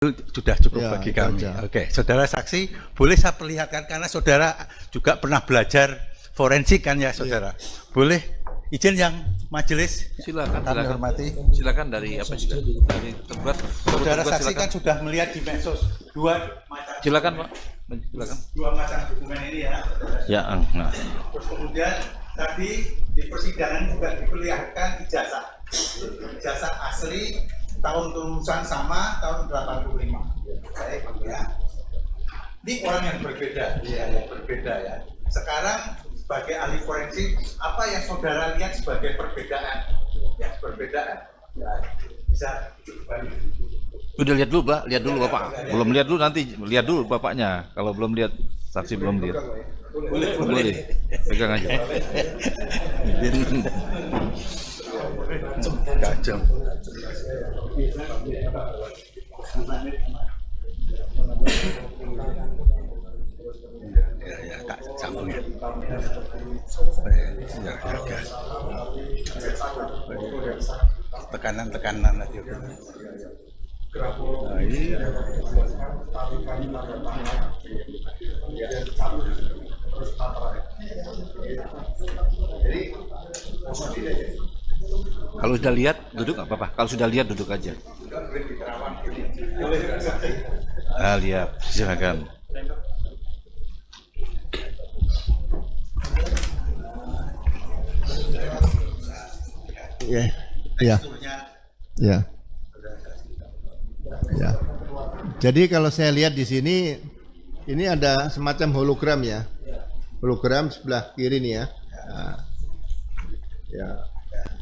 Sudah cukup Ya, bagi itu kami. aja. Oke, saudara saksi, boleh saya perlihatkan karena saudara juga pernah belajar forensik kan ya, saudara. Boleh izin yang majelis Silakan, kami silakan. hormati. Silakan dari apa juga? Dari tergugat. Saudara Tergugat, saksi silakan. kan sudah melihat di medsos dua macam dokumen ini ya. Ya, nah. Terus kemudian tadi di persidangan juga diperlihatkan ijazah asli, tahun lulusan sama, tahun 85. Baik, ya. Ini orang yang berbeda, yang berbeda ya. Sekarang sebagai ahli forensik, apa yang saudara lihat sebagai perbedaan? Ya, perbedaan. Ya, bisa kembali. Udah lihat dulu, Pak. Lihat dulu, Bapak. Belum lihat dulu, nanti lihat dulu Bapaknya. Kalau belum lihat, saksi belum lihat. Boleh. Pegang aja. Kacau. Ya, tak sambung ya. Tekanan lagi. Nah, ini. Kalau sudah lihat, duduk nggak apa-apa. Kalau sudah lihat, duduk aja. Lihat. Silakan. Ya, ya, ya, ya. Jadi kalau saya lihat di sini, ini ada semacam hologram ya, hologram sebelah kiri nih ya. Nah, ya,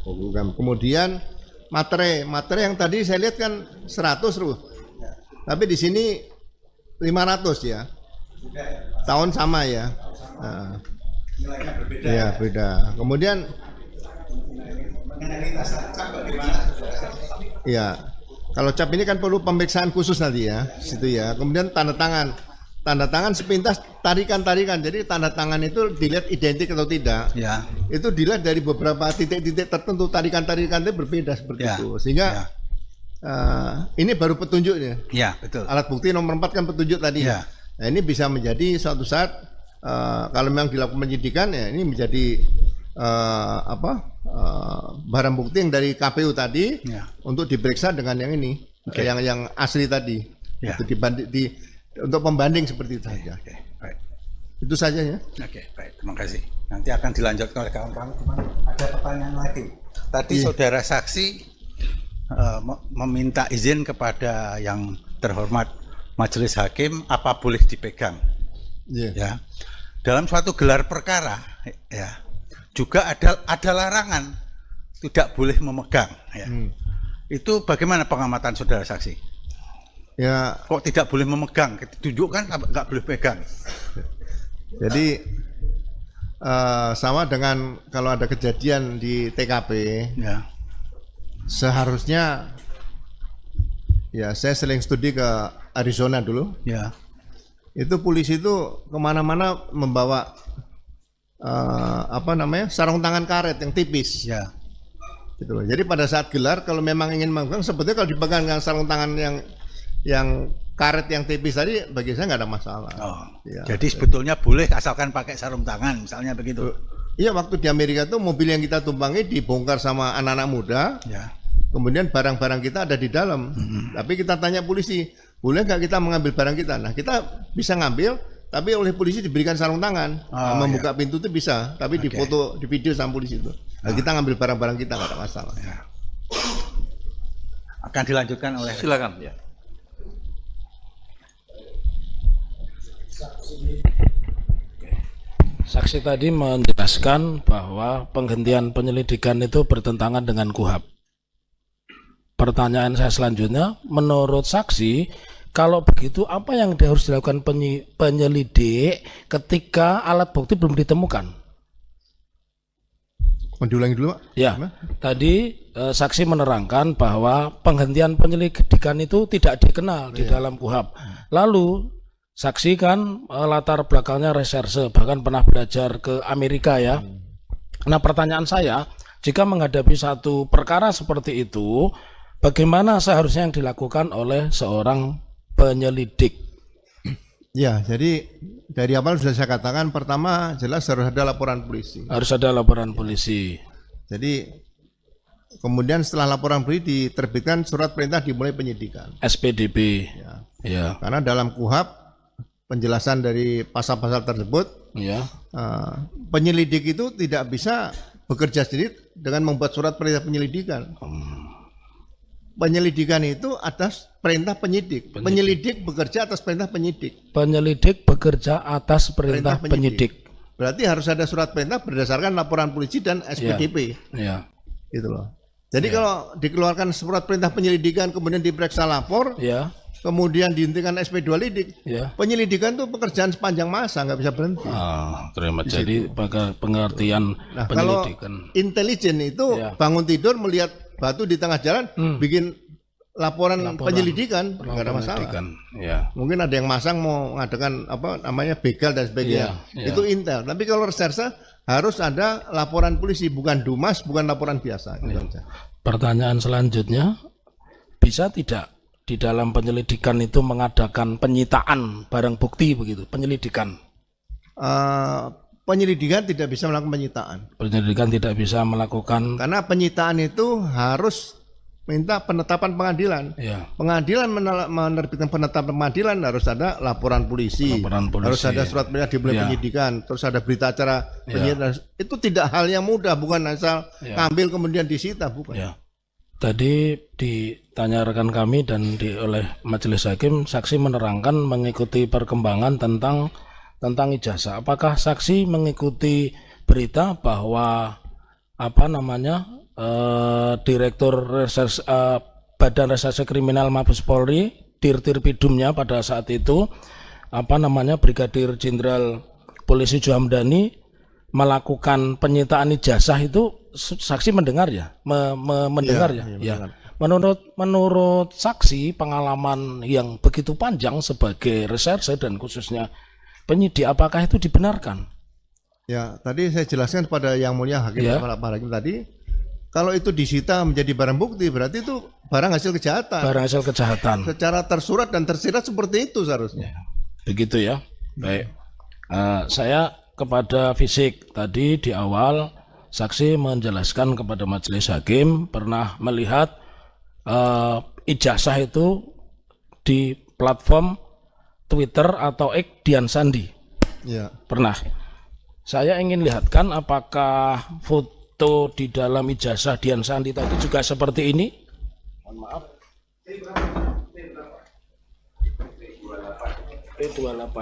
hologram. Kemudian materai yang tadi saya lihat kan 100 tapi di sini 500 ya. Tahun sama ya. Nah, ya beda. Kemudian ya, kalau cap ini kan perlu pemeriksaan khusus nanti ya, situ ya. Kemudian tanda tangan sepintas tarikan. Jadi tanda tangan itu dilihat identik atau tidak. Ya. Itu dilihat dari beberapa titik-titik tertentu, tarikan itu berbeda seperti Ya. itu. Sehingga ini baru petunjuknya. Ya, betul. Alat bukti nomor 4 kan petunjuk tadi. Ya. Nah, ini bisa menjadi suatu saat kalau memang dilakukan penyidikan ya ini menjadi barang bukti yang dari KPU tadi Ya. untuk diperiksa dengan yang ini, Oke. yang asli tadi. Ya. Itu untuk pembanding seperti itu saja. Oke, baik. Itu saja ya. Oke, baik. Terima kasih. Nanti akan dilanjutkan oleh kawan-kawan. Ada pertanyaan lagi. Tadi Iya. saudara saksi meminta izin kepada yang terhormat majelis hakim apa boleh dipegang. Iya. Ya. Dalam suatu gelar perkara ya juga ada larangan tidak boleh memegang ya. Itu bagaimana pengamatan saudara saksi? Ya, Kok tidak boleh memegang? Tunjukkan nggak boleh pegang. jadi sama dengan kalau ada kejadian di TKP, Ya. seharusnya ya saya sering studi ke Arizona dulu. Ya. Itu polisi itu kemana-mana membawa sarung tangan karet yang tipis. Ya. Gitu loh. Jadi pada saat gelar kalau memang ingin memegang, sebetulnya kalau dipegang dengan sarung tangan yang karet yang tipis tadi bagi saya nggak ada masalah. Oh, Ya. jadi sebetulnya boleh asalkan pakai sarung tangan, misalnya begitu. Iya, waktu di Amerika tuh mobil yang kita tumpangi dibongkar sama anak-anak muda, Ya. kemudian barang-barang kita ada di dalam. Tapi kita tanya polisi, boleh nggak kita mengambil barang kita? Nah, kita bisa ngambil, tapi oleh polisi diberikan sarung tangan. Oh, Membuka pintu itu bisa, tapi Oke. difoto, di video sama polisi itu. Nah, kita ngambil barang-barang kita nggak ada masalah. Ya. Akan dilanjutkan oleh. Silakan. Ya. Saksi tadi menjelaskan bahwa penghentian penyelidikan itu bertentangan dengan KUHAP. Pertanyaan saya selanjutnya, menurut saksi, kalau begitu apa yang harus dilakukan penyelidik ketika alat bukti belum ditemukan? Mau diulangi dulu, Pak? Ya, Gimana? tadi saksi menerangkan bahwa penghentian penyelidikan itu tidak dikenal di dalam KUHAP. Lalu saksi kan latar belakangnya reserse, bahkan pernah belajar ke Amerika ya. Nah, pertanyaan saya, jika menghadapi satu perkara seperti itu, bagaimana seharusnya yang dilakukan oleh seorang penyelidik? Ya, jadi dari awal sudah saya katakan, pertama jelas harus ada laporan polisi. Harus ada laporan polisi. Jadi kemudian setelah laporan polisi diterbitkan surat perintah dimulai penyidikan. SPDP. Ya. Ya. Karena dalam KUHP penjelasan dari pasal-pasal tersebut, Ya. penyelidik itu tidak bisa bekerja sendiri dengan membuat surat perintah penyelidikan. Penyelidikan itu atas perintah penyidik. Penyelidik bekerja atas perintah penyidik. Penyelidik bekerja atas perintah penyidik. Berarti harus ada surat perintah berdasarkan laporan polisi dan SPDP. Ya. Gitu loh. Jadi kalau dikeluarkan surat perintah penyelidikan kemudian diperiksa lapor, Ya. kemudian dihentikan SP2 lidik, Ya. penyelidikan itu pekerjaan sepanjang masa, nggak bisa berhenti. Terima. Jadi pengertian Nah, kalau penyelidikan. intelijen itu Ya. bangun tidur melihat batu di tengah jalan, bikin laporan penyelidikan, nggak ada masalah. Penyelidikan. Ya. Mungkin ada yang masang mau mengadakan apa namanya begal dan sebagainya. Iya, iya. Itu intel. Tapi kalau reserse harus ada laporan polisi, bukan dumas, bukan laporan biasa. Gitu aja. Pertanyaan selanjutnya, bisa tidak di dalam penyelidikan itu mengadakan penyitaan barang bukti begitu? Penyelidikan. Penyelidikan tidak bisa melakukan penyitaan. Penyelidikan tidak bisa melakukan. Karena penyitaan itu harus minta penetapan pengadilan. Ya. Pengadilan menerbitkan penetapan pengadilan harus ada laporan polisi. Laporan polisi. Harus ada surat perintah dimulai Ya. penyidikan, terus ada berita acara penyidikan. Itu tidak hal yang mudah, bukan asal ambil kemudian disita, bukan. Ya. Tadi ditanya rekan kami dan oleh majelis hakim, saksi menerangkan mengikuti perkembangan tentang ijazah. Apakah saksi mengikuti berita bahwa Direktur Badan Reserse Kriminal Mabes Polri, Dirtipidumnya pada saat itu Brigadir Jenderal Polisi Juhamdani melakukan penyitaan ijazah itu, saksi mendengar ya, mendengar ya. Menurut saksi, pengalaman yang begitu panjang sebagai reserse dan khususnya penyidik, apakah itu dibenarkan? Ya, tadi saya jelaskan kepada Yang Mulia Hakim, Pak Hakim tadi, kalau itu disita menjadi barang bukti, berarti itu barang hasil kejahatan. Barang hasil kejahatan. Secara tersurat dan tersirat seperti itu seharusnya. Begitu ya. Baik. Saya kepada fisik tadi di awal, saksi menjelaskan kepada majelis hakim pernah melihat ijazah itu di platform Twitter atau X Dian Sandi. Ya. Pernah. Saya ingin lihatkan apakah foto di dalam ijazah Dian Sandi tadi juga seperti ini. Mohon maaf. P28.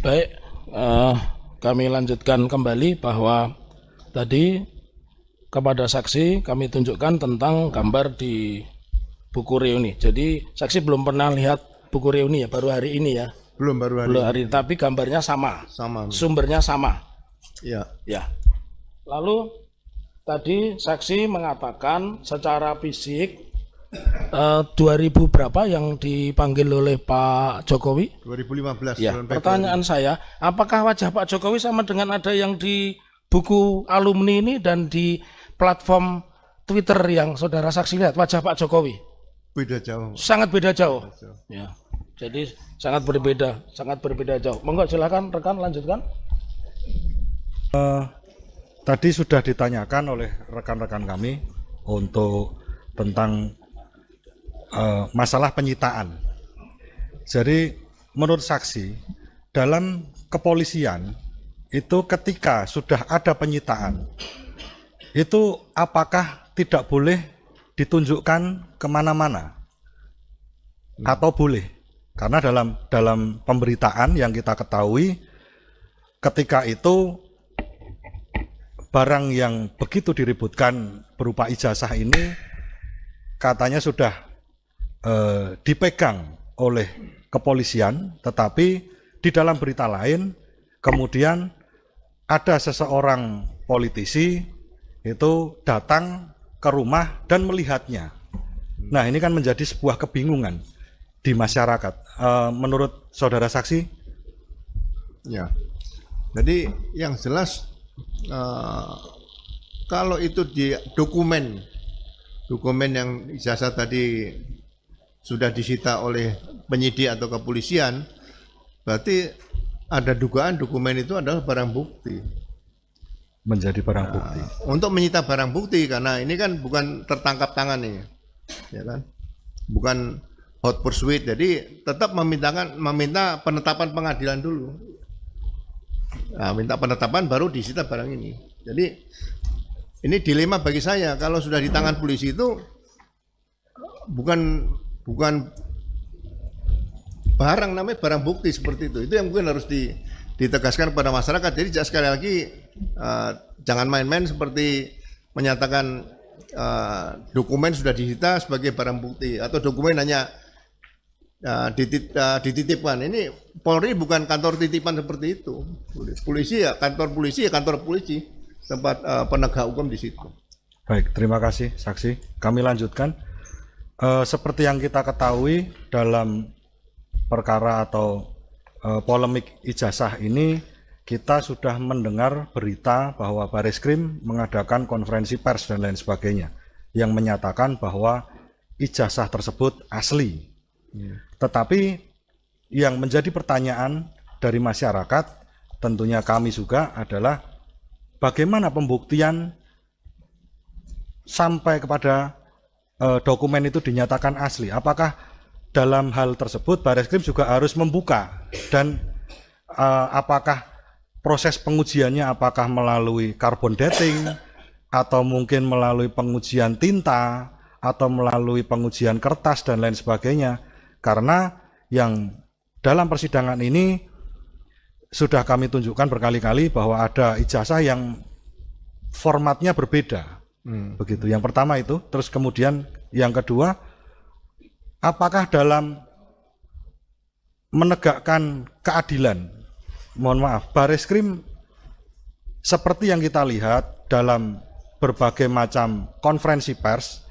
Baik, kami lanjutkan kembali bahwa tadi kepada saksi kami tunjukkan tentang gambar di buku reuni. Jadi saksi belum pernah lihat buku reuni ya, baru hari ini ya. Baru hari. Tapi gambarnya sama. Sama. Sumbernya sama. Ya. Ya. Lalu tadi saksi mengatakan secara fisik 2000 berapa yang dipanggil oleh Pak Jokowi? 2015. Ya, pertanyaan saya, apakah wajah Pak Jokowi sama dengan ada yang di buku alumni ini dan di platform Twitter yang saudara saksi lihat, wajah Pak Jokowi? Beda jauh. Sangat beda jauh. Ya. Jadi sangat berbeda jauh. Monggo silakan rekan lanjutkan. Tadi sudah ditanyakan oleh rekan-rekan kami untuk tentang masalah penyitaan. Jadi menurut saksi, dalam kepolisian itu ketika sudah ada penyitaan, itu apakah tidak boleh ditunjukkan kemana-mana? atau boleh. Karena dalam pemberitaan yang kita ketahui, ketika itu barang yang begitu diributkan berupa ijazah ini katanya sudah dipegang oleh kepolisian, tetapi di dalam berita lain kemudian ada seseorang politisi itu datang ke rumah dan melihatnya. Nah, ini kan menjadi sebuah kebingungan di masyarakat. Menurut saudara saksi? Ya, jadi yang jelas kalau itu di dokumen yang ijazah tadi sudah disita oleh penyidik atau kepolisian, berarti ada dugaan dokumen itu adalah barang bukti. Menjadi barang bukti. Untuk menyita barang bukti, karena ini kan bukan tertangkap tangan nih, ya kan? Bukan hot pursuit, jadi tetap meminta penetapan pengadilan dulu. Nah, minta penetapan baru disita barang ini. Jadi ini dilema bagi saya, kalau sudah di tangan polisi itu bukan barang, namanya barang bukti seperti itu. Itu yang mungkin harus ditegaskan kepada masyarakat. Jadi sekali lagi jangan main-main seperti menyatakan dokumen sudah disita sebagai barang bukti atau dokumen hanya dititipkan. Ini Polri bukan kantor titipan seperti itu. Polisi ya kantor polisi, tempat penegak hukum di situ. Baik, terima kasih saksi. Kami lanjutkan. Seperti yang kita ketahui dalam perkara atau polemik ijazah ini, kita sudah mendengar berita bahwa Bareskrim mengadakan konferensi pers dan lain sebagainya yang menyatakan bahwa ijazah tersebut asli. Tetapi yang menjadi pertanyaan dari masyarakat, tentunya kami juga, adalah bagaimana pembuktian sampai kepada dokumen itu dinyatakan asli. Apakah dalam hal tersebut Bareskrim juga harus membuka, dan apakah proses pengujiannya apakah melalui carbon dating atau mungkin melalui pengujian tinta atau melalui pengujian kertas dan lain sebagainya. Karena yang dalam persidangan ini sudah kami tunjukkan berkali-kali bahwa ada ijazah yang formatnya berbeda. Begitu. Yang pertama itu, terus kemudian yang kedua, apakah dalam menegakkan keadilan, mohon maaf, Bareskrim seperti yang kita lihat dalam berbagai macam konferensi pers,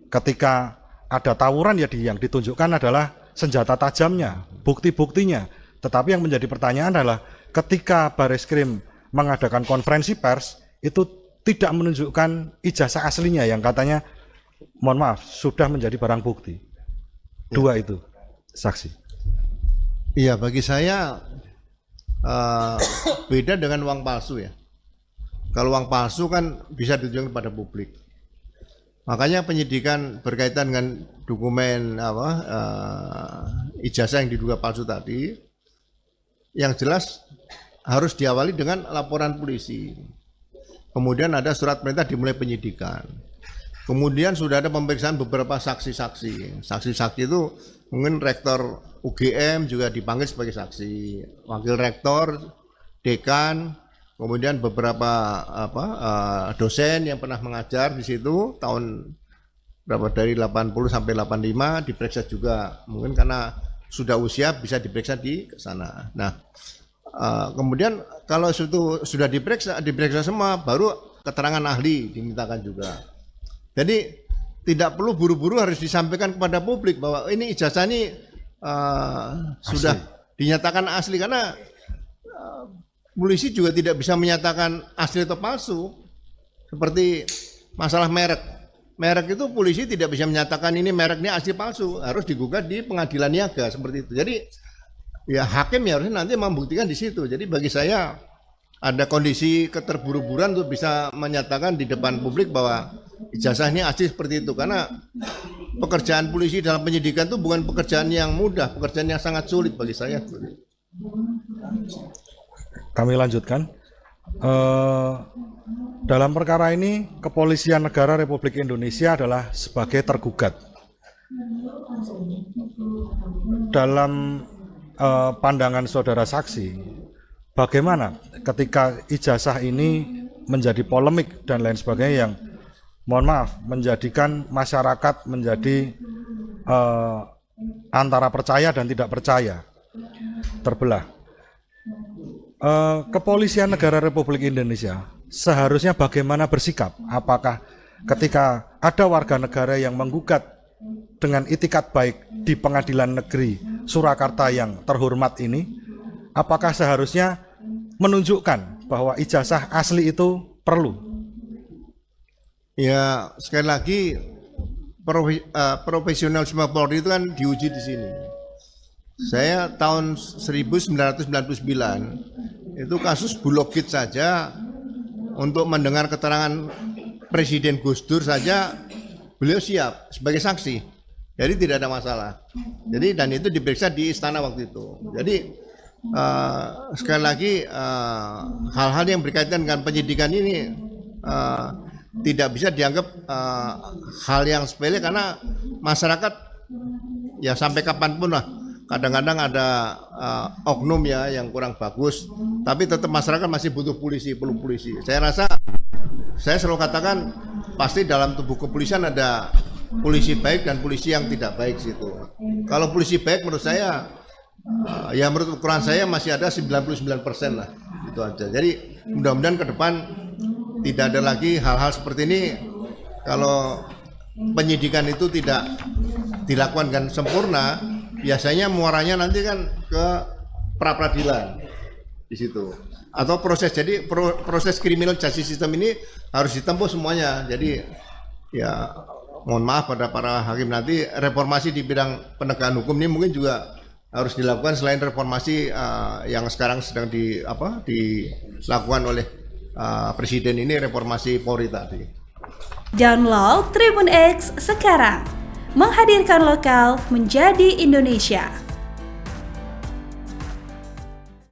ketika ada tawuran ya yang ditunjukkan adalah senjata tajamnya, bukti-buktinya. Tetapi yang menjadi pertanyaan adalah ketika Bareskrim mengadakan konferensi pers itu tidak menunjukkan ijazah aslinya yang katanya, mohon maaf, sudah menjadi barang bukti. Dua itu, saksi. Iya, bagi saya beda dengan uang palsu ya. Kalau uang palsu kan bisa ditunjukkan kepada publik. Makanya penyidikan berkaitan dengan dokumen ijazah yang diduga palsu tadi, yang jelas harus diawali dengan laporan polisi. Kemudian ada surat perintah dimulai penyidikan. Kemudian sudah ada pemeriksaan beberapa saksi-saksi. Saksi-saksi itu mungkin rektor UGM juga dipanggil sebagai saksi, wakil rektor, dekan, kemudian beberapa dosen yang pernah mengajar di situ tahun berapa dari 80 sampai 85 diperiksa juga, mungkin karena sudah usia bisa diperiksa di sana. Nah, kemudian kalau itu sudah diperiksa semua, baru keterangan ahli dimintakan juga. Jadi tidak perlu buru-buru harus disampaikan kepada publik bahwa ini ijazah ini sudah dinyatakan asli, karena polisi juga tidak bisa menyatakan asli atau palsu. Seperti masalah merek. Merek itu polisi tidak bisa menyatakan ini mereknya asli palsu, harus digugat di pengadilan niaga seperti itu. Jadi ya hakim ya harusnya nanti membuktikan di situ. Jadi bagi saya ada kondisi keterburu-buruan untuk bisa menyatakan di depan publik bahwa ijazah ini asli seperti itu, karena pekerjaan polisi dalam penyidikan itu bukan pekerjaan yang mudah, pekerjaan yang sangat sulit bagi saya. Kami lanjutkan. Dalam perkara ini, Kepolisian Negara Republik Indonesia adalah sebagai tergugat. Dalam pandangan saudara saksi, bagaimana ketika ijazah ini menjadi polemik dan lain sebagainya yang mohon maaf menjadikan masyarakat menjadi antara percaya dan tidak percaya, terbelah. Kepolisian Negara Republik Indonesia seharusnya bagaimana bersikap? Apakah ketika ada warga negara yang menggugat dengan itikat baik di Pengadilan Negeri Surakarta yang terhormat ini, apakah seharusnya menunjukkan bahwa ijazah asli itu perlu? Ya, sekali lagi profesionalisme Polri itu kan diuji di sini. Saya tahun 1999 itu kasus Bulogit saja, untuk mendengar keterangan Presiden Gus Dur saja beliau siap sebagai saksi. Jadi tidak ada masalah. Jadi dan itu diperiksa di istana waktu itu. Jadi sekali lagi hal-hal yang berkaitan dengan penyidikan ini tidak bisa dianggap hal yang sepele, karena masyarakat ya sampai kapanpun lah kadang-kadang ada oknum ya yang kurang bagus, tapi tetap masyarakat masih butuh polisi, perlu polisi. Saya rasa, saya selalu katakan pasti dalam tubuh kepolisian ada polisi baik dan polisi yang tidak baik situ. Kalau polisi baik menurut saya ya menurut ukuran saya masih ada 99% lah, itu aja. Jadi mudah-mudahan ke depan tidak ada lagi hal-hal seperti ini. Kalau penyidikan itu tidak dilakukan dengan sempurna, biasanya muaranya nanti kan ke pra-peradilan di situ. Atau proses, jadi proses criminal justice system ini harus ditempuh semuanya. Jadi ya mohon maaf pada para hakim nanti, reformasi di bidang penegakan hukum ini mungkin juga harus dilakukan selain reformasi yang sekarang sedang dilakukan oleh Presiden ini, reformasi Polri tadi. Download Tribun X sekarang, menghadirkan lokal menjadi Indonesia.